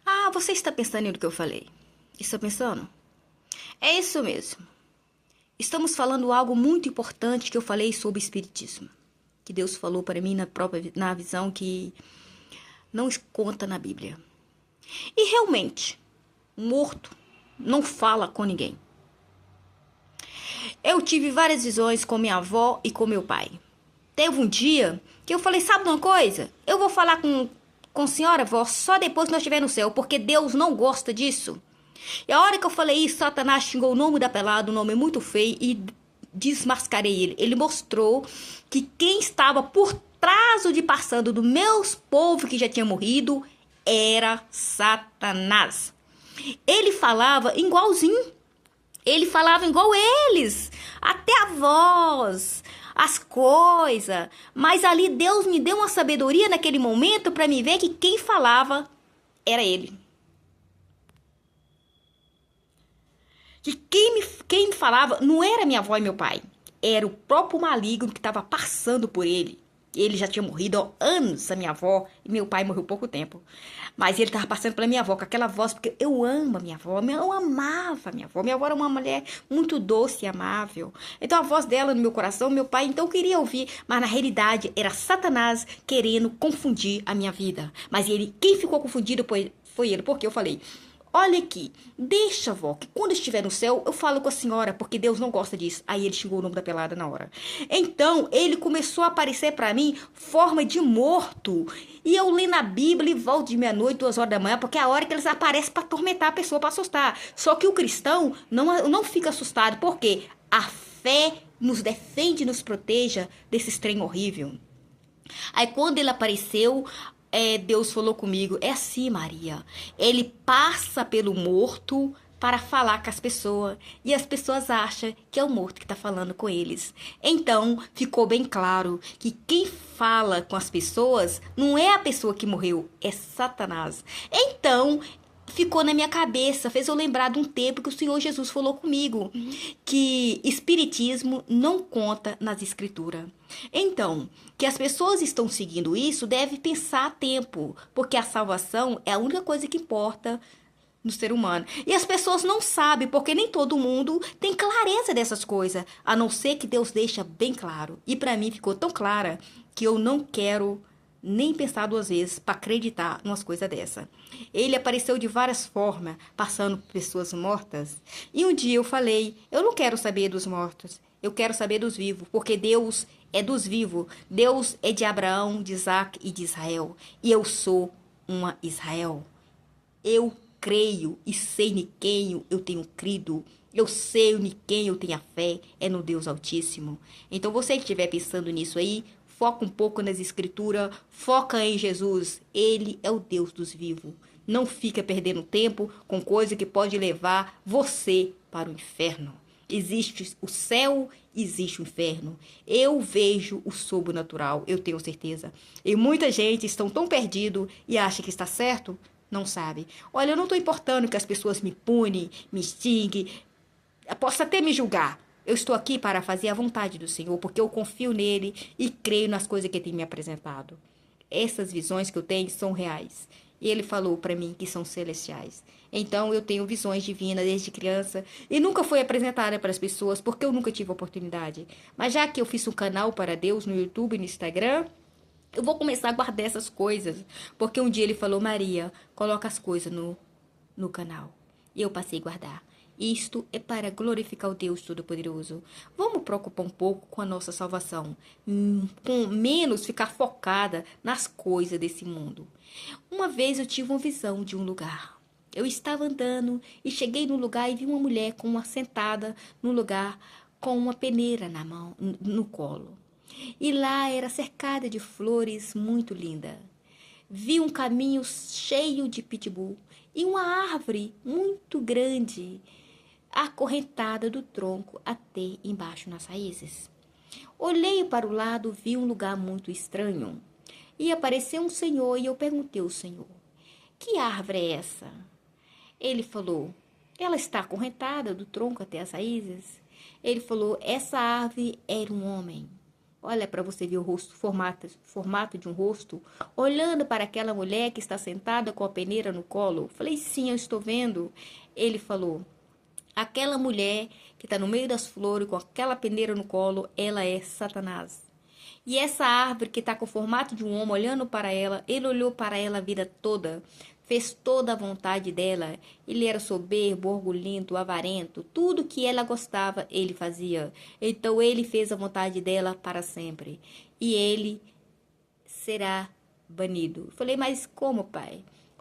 Ah, você está pensando no que eu falei? Está pensando? É isso mesmo. Estamos falando algo muito importante que eu falei sobre espiritismo. Que Deus falou para mim na visão que não conta na Bíblia. E realmente, morto não fala com ninguém. Eu tive várias visões com minha avó e com meu pai. Teve um dia que eu falei, sabe de uma coisa? Eu vou falar com a senhora, avó, só depois que nós estiver no céu, porque Deus não gosta disso. E a hora que eu falei isso, Satanás xingou o nome da pelada, um nome muito feio, e desmascarei ele. Ele mostrou que quem estava por trás de passando dos meus povos que já tinha morrido era Satanás. Ele falava igualzinho. Ele falava igual eles, até a voz, as coisas. Mas ali Deus me deu uma sabedoria naquele momento para me ver que quem falava era ele. Que quem me falava não era minha avó e meu pai. Era o próprio maligno que estava passando por ele. Ele já tinha morrido há anos, a minha avó, e meu pai morreu há pouco tempo. Mas ele estava passando pela minha avó com aquela voz, porque eu amo a minha avó, eu amava a minha avó. Minha avó era uma mulher muito doce e amável. Então a voz dela no meu coração, meu pai então queria ouvir, mas na realidade era Satanás querendo confundir a minha vida. Mas ele, quem ficou confundido foi ele, porque eu falei, olha aqui, deixa, vó, que quando estiver no céu, eu falo com a senhora, porque Deus não gosta disso. Aí ele xingou o nome da pelada na hora. Então, ele começou a aparecer pra mim forma de morto. E eu li na Bíblia e volto de meia-noite, 2 horas da manhã, porque é a hora que eles aparecem pra atormentar a pessoa, pra assustar. Só que o cristão não fica assustado, porque a fé nos defende, nos proteja desses trem horrível. Aí quando ele apareceu, Deus falou comigo, é assim, Maria. Ele passa pelo morto para falar com as pessoas. E as pessoas acham que é o morto que está falando com eles. Então, ficou bem claro que quem fala com as pessoas não é a pessoa que morreu, é Satanás. Então, ficou na minha cabeça, fez eu lembrar de um tempo que o Senhor Jesus falou comigo, que espiritismo não conta nas escrituras. Então, que as pessoas estão seguindo isso, deve pensar a tempo, porque a salvação é a única coisa que importa no ser humano. E as pessoas não sabem, porque nem todo mundo tem clareza dessas coisas, a não ser que Deus deixa bem claro. E para mim ficou tão clara que eu não quero nem pensar 2 vezes para acreditar numas coisas dessa. Ele apareceu de várias formas, passando por pessoas mortas. E um dia eu falei, eu não quero saber dos mortos, eu quero saber dos vivos, porque Deus é dos vivos. Deus é de Abraão, de Isaac e de Israel. E eu sou uma Israel. Eu creio e sei em quem eu tenho crido. Eu sei em quem eu tenho a fé. É no Deus Altíssimo. Então você que estiver pensando nisso aí, foca um pouco nas escrituras, foca em Jesus. Ele é o Deus dos vivos. Não fica perdendo tempo com coisa que pode levar você para o inferno. Existe o céu, existe o inferno. Eu vejo o sobrenatural, eu tenho certeza. E muita gente estão tão perdido e acha que está certo, não sabe. Olha, eu não estou importando que as pessoas me punem, me xinguem, possa até me julgar. Eu estou aqui para fazer a vontade do Senhor, porque eu confio nele e creio nas coisas que ele tem me apresentado. Essas visões que eu tenho são reais. E ele falou para mim que são celestiais. Então eu tenho visões divinas desde criança e nunca foi apresentada para as pessoas porque eu nunca tive oportunidade. Mas já que eu fiz um canal para Deus no YouTube e no Instagram, eu vou começar a guardar essas coisas. Porque um dia ele falou, Maria, coloca as coisas no canal. E eu passei a guardar. Isto é para glorificar o Deus Todo-Poderoso. Vamos preocupar um pouco com a nossa salvação, com menos ficar focada nas coisas desse mundo. Uma vez eu tive uma visão de um lugar. Eu estava andando e cheguei no lugar e vi uma mulher com uma sentada no lugar com uma peneira na mão, no colo. E lá era cercada de flores muito linda. Vi um caminho cheio de pitbull e uma árvore muito grande acorrentada do tronco até embaixo nas raízes. Olhei para o lado, vi um lugar muito estranho. E apareceu um senhor e eu perguntei ao senhor, que árvore é essa? Ele falou, ela está acorrentada do tronco até as raízes. Ele falou, essa árvore era um homem. Olha para você ver o rosto, formato de um rosto, olhando para aquela mulher que está sentada com a peneira no colo. Falei, sim, eu estou vendo. Ele falou, aquela mulher que está no meio das flores com aquela peneira no colo, ela é Satanás. E essa árvore que está com o formato de um homem olhando para ela, ele olhou para ela a vida toda, fez toda a vontade dela. Ele era soberbo, orgulhento, avarento, tudo que ela gostava, ele fazia. Então ele fez a vontade dela para sempre. E ele será banido. Eu falei, mas como, pai?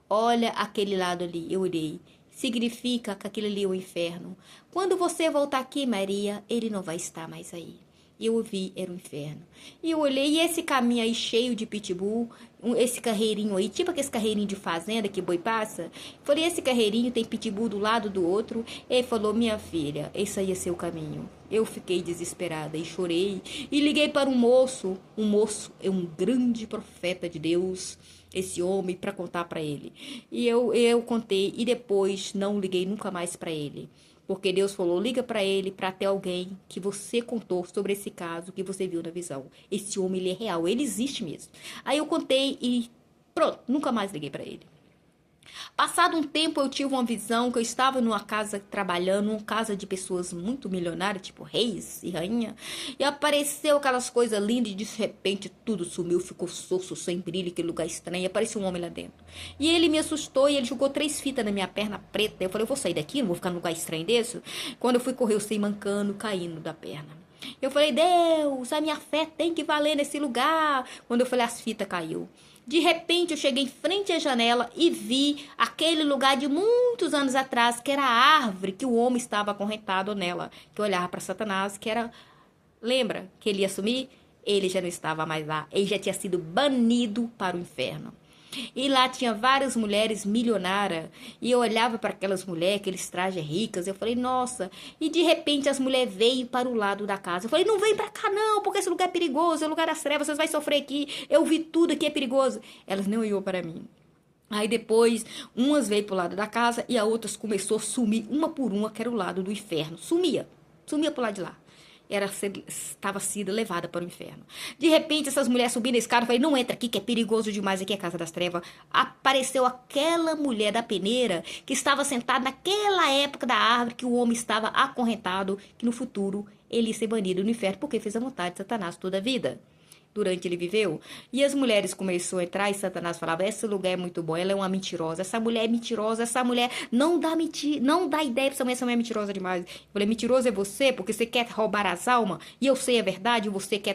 Olha aquele lado ali, eu olhei. Significa que aquele ali é o inferno. Quando você voltar aqui, Maria, ele não vai estar mais aí. E eu vi, era o inferno. E eu olhei, e esse caminho aí cheio de pitbull, esse carreirinho aí, tipo aquele carreirinho de fazenda que boi passa. Falei, esse carreirinho tem pitbull do lado do outro. Ele falou, minha filha, esse aí é seu caminho. Eu fiquei desesperada e chorei. E liguei para um moço. Um moço é um grande profeta de Deus, esse homem, para contar para ele. E eu contei, e depois não liguei nunca mais para ele. Porque Deus falou, liga para ele, para ter alguém que você contou sobre esse caso que você viu na visão. Esse homem, ele é real, ele existe mesmo. Aí eu contei e pronto, nunca mais liguei para ele. Passado um tempo, eu tive uma visão que eu estava numa casa trabalhando, uma casa de pessoas muito milionárias, tipo reis e rainha, e apareceu aquelas coisas lindas e de repente tudo sumiu, ficou soço, sem brilho, aquele lugar estranho, e apareceu um homem lá dentro. E ele me assustou e ele jogou 3 fitas na minha perna preta. Eu falei, eu vou sair daqui, não vou ficar num lugar estranho desse. Quando eu fui correr, eu saí mancando, caindo da perna. Eu falei, Deus, a minha fé tem que valer nesse lugar. Quando eu falei, as fitas caiu. De repente, eu cheguei em frente à janela e vi aquele lugar de muitos anos atrás, que era a árvore que o homem estava acorrentado nela. Que eu olhava para Satanás, que era... Lembra que ele ia sumir? Ele já não estava mais lá. Ele já tinha sido banido para o inferno. E lá tinha várias mulheres milionárias. E eu olhava para aquelas mulheres, aqueles trajes ricas. Eu falei, nossa. E de repente as mulheres veio para o lado da casa. Eu falei, não vem para cá não, porque esse lugar é perigoso. É o lugar das trevas, vocês vão sofrer aqui. Eu vi tudo aqui, é perigoso. Elas não olhou para mim. Aí depois, umas veio pro lado da casa e as outras começou a sumir, uma por uma, que era o lado do inferno. Sumia. Sumia pro lado de lá. Estava sendo levada para o inferno. De repente, essas mulheres subindo a escada, eu falei, não entra aqui, que é perigoso demais, aqui é a casa das trevas. Apareceu aquela mulher da peneira, que estava sentada naquela época da árvore, que o homem estava acorrentado, que no futuro ele ia ser banido no inferno, porque fez a vontade de Satanás toda a vida. Durante ele viveu. E as mulheres começaram a entrar e Satanás falava, esse lugar é muito bom, ela é uma mentirosa, essa mulher é mentirosa, essa mulher não dá ideia pra essa mulher é mentirosa demais. Eu falei, mentiroso é você, porque você quer roubar as almas, e eu sei a verdade, e você quer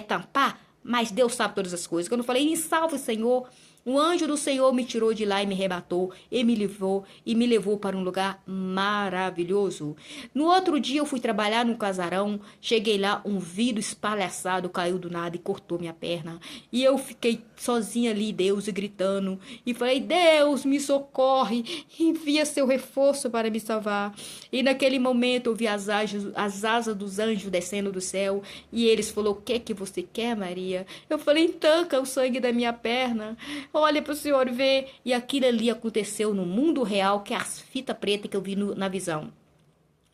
tampar, mas Deus sabe todas as coisas. Quando eu falei, me salve, Senhor, o anjo do Senhor me tirou de lá e me arrebatou, e me levou para um lugar maravilhoso. No outro dia eu fui trabalhar num casarão, cheguei lá, um vidro espalhaçado caiu do nada e cortou minha perna. E eu fiquei sozinha ali, Deus, gritando, e falei, Deus, me socorre, envia seu reforço para me salvar. E naquele momento eu vi as asas dos anjos descendo do céu, e eles falaram, o que é que você quer, Maria? Eu falei, tanca o sangue da minha perna. Olha para o senhor ver. E aquilo ali aconteceu no mundo real, que é as fitas pretas que eu vi na visão.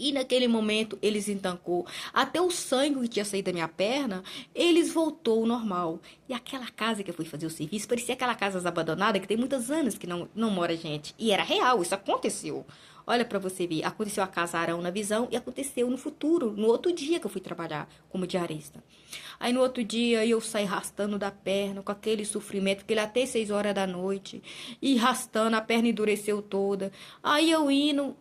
E naquele momento, eles entancou. Até o sangue que tinha saído da minha perna, eles voltou ao normal. E aquela casa que eu fui fazer o serviço, parecia aquela casa abandonada, que tem muitos anos que não mora gente. E era real, isso aconteceu. Olha para você ver, aconteceu a casarão na visão e aconteceu no futuro, no outro dia que eu fui trabalhar como diarista. Aí no outro dia eu saí arrastando da perna, com aquele sofrimento, porque ele até 6 horas da noite, e arrastando, a perna endureceu toda. Aí eu indo,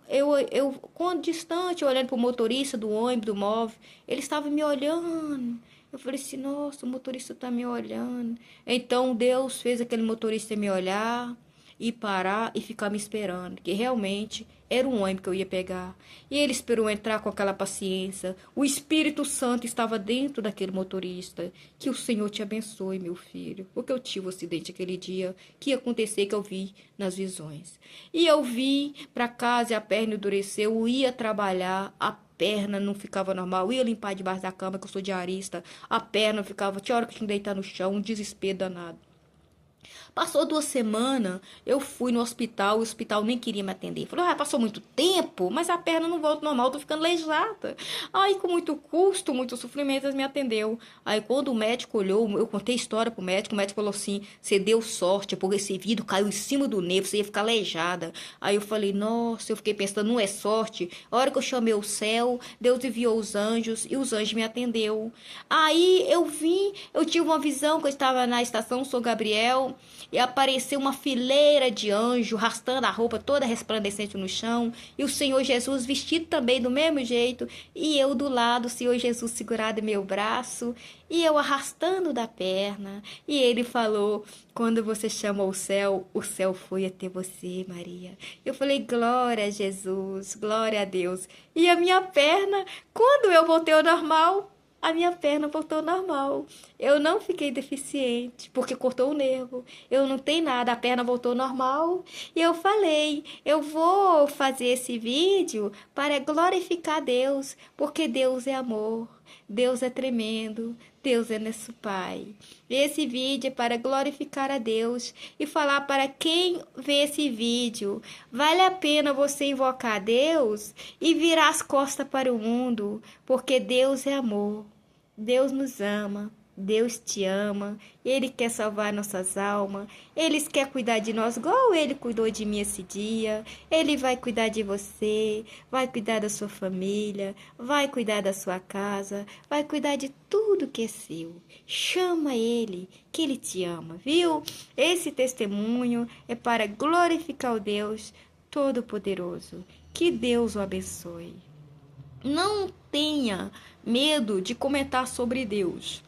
quando distante, olhando pro motorista do ônibus, do móvel, ele estava me olhando. Eu falei assim, nossa, o motorista tá me olhando. Então Deus fez aquele motorista me olhar e parar e ficar me esperando, que realmente era um ônibus que eu ia pegar. E ele esperou entrar com aquela paciência. O Espírito Santo estava dentro daquele motorista. Que o Senhor te abençoe, meu filho. Porque eu tive um acidente aquele dia, que ia acontecer, que eu vi nas visões. E eu vi para casa e a perna endureceu, eu ia trabalhar, a perna não ficava normal, eu ia limpar debaixo da cama, que eu sou diarista, a perna ficava, tinha hora que eu tinha que deitar no chão, um desespero danado. Passou 2 semanas, eu fui no hospital, o hospital nem queria me atender. Falou, passou muito tempo, mas a perna não volta ao normal, tô ficando aleijada. Aí, com muito custo, muito sofrimento, eles me atendeu. Aí, quando o médico olhou, eu contei a história pro médico, o médico falou assim, você deu sorte, porque esse vidro caiu em cima do nervo, você ia ficar aleijada. Aí eu falei, nossa, eu fiquei pensando, não é sorte? A hora que eu chamei o céu, Deus enviou os anjos, e os anjos me atendeu. Aí, eu tive uma visão que eu estava na estação São Gabriel, e apareceu uma fileira de anjos, arrastando a roupa toda resplandecente no chão, e o Senhor Jesus vestido também do mesmo jeito, e eu do lado, o Senhor Jesus segurado em meu braço, e eu arrastando da perna, e ele falou, quando você chamou o céu foi até você, Maria. Eu falei, glória a Jesus, glória a Deus. E a minha perna, quando eu voltei ao normal, a minha perna voltou ao normal. Eu não fiquei deficiente, porque cortou o nervo. Eu não tenho nada, a perna voltou ao normal. E eu falei, eu vou fazer esse vídeo para glorificar Deus, porque Deus é amor, Deus é tremendo, Deus é nosso Pai. Esse vídeo é para glorificar a Deus e falar para quem vê esse vídeo, vale a pena você invocar a Deus e virar as costas para o mundo, porque Deus é amor. Deus nos ama, Deus te ama, Ele quer salvar nossas almas, Ele quer cuidar de nós igual Ele cuidou de mim esse dia. Ele vai cuidar de você, vai cuidar da sua família, vai cuidar da sua casa, vai cuidar de tudo que é seu. Chama Ele, que Ele te ama, viu? Esse testemunho é para glorificar o Deus Todo-Poderoso. Que Deus o abençoe. Não tenha medo de comentar sobre Deus,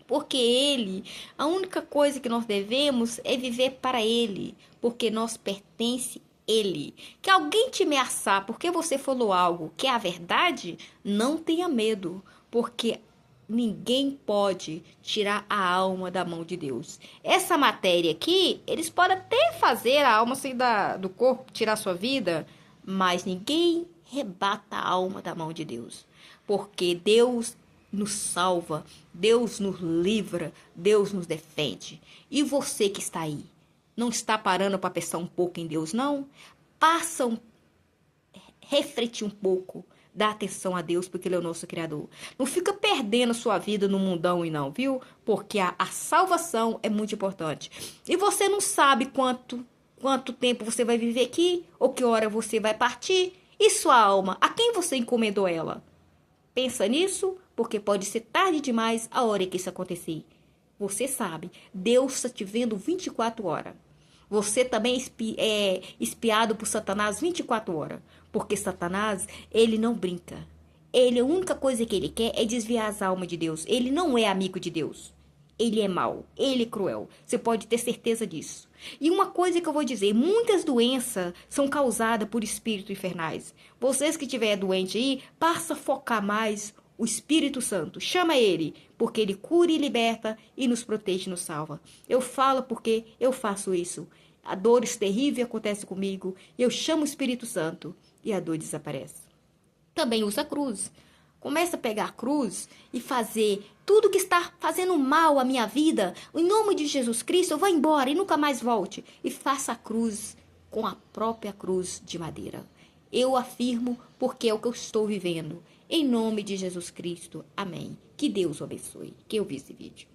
porque Ele, a única coisa que nós devemos é viver para Ele, porque nós pertence a Ele. Que alguém te ameaçar porque você falou algo que é a verdade, não tenha medo, porque ninguém pode tirar a alma da mão de Deus. Essa matéria aqui, eles podem até fazer a alma sair do corpo, tirar sua vida, mas ninguém rebata a alma da mão de Deus, porque Deus nos salva, Deus nos livra, Deus nos defende. E você que está aí, não está parando para pensar um pouco em Deus, não? Refletir um pouco, dá atenção a Deus, porque Ele é o nosso Criador. Não fica perdendo a sua vida no mundão e não, viu? Porque a salvação é muito importante. E você não sabe quanto tempo você vai viver aqui, ou que hora você vai partir. E sua alma, a quem você encomendou ela? Pensa nisso, porque pode ser tarde demais a hora que isso acontecer. Você sabe, Deus está te vendo 24 horas. Você também é espiado por Satanás 24 horas. Porque Satanás, ele não brinca. A única coisa que ele quer é desviar as almas de Deus. Ele não é amigo de Deus. Ele é mau, ele é cruel. Você pode ter certeza disso. E uma coisa que eu vou dizer, muitas doenças são causadas por espíritos infernais. Vocês que estiverem doentes aí, passa a focar mais o Espírito Santo. Chama ele, porque ele cura e liberta e nos protege e nos salva. Eu falo porque eu faço isso. A dores terríveis acontece comigo, eu chamo o Espírito Santo e a dor desaparece. Também usa a cruz. Começa a pegar a cruz e fazer tudo que está fazendo mal à minha vida. Em nome de Jesus Cristo, eu vou embora e nunca mais volte. E faça a cruz com a própria cruz de madeira. Eu afirmo porque é o que eu estou vivendo. Em nome de Jesus Cristo. Amém. Que Deus o abençoe. Que eu vi esse vídeo.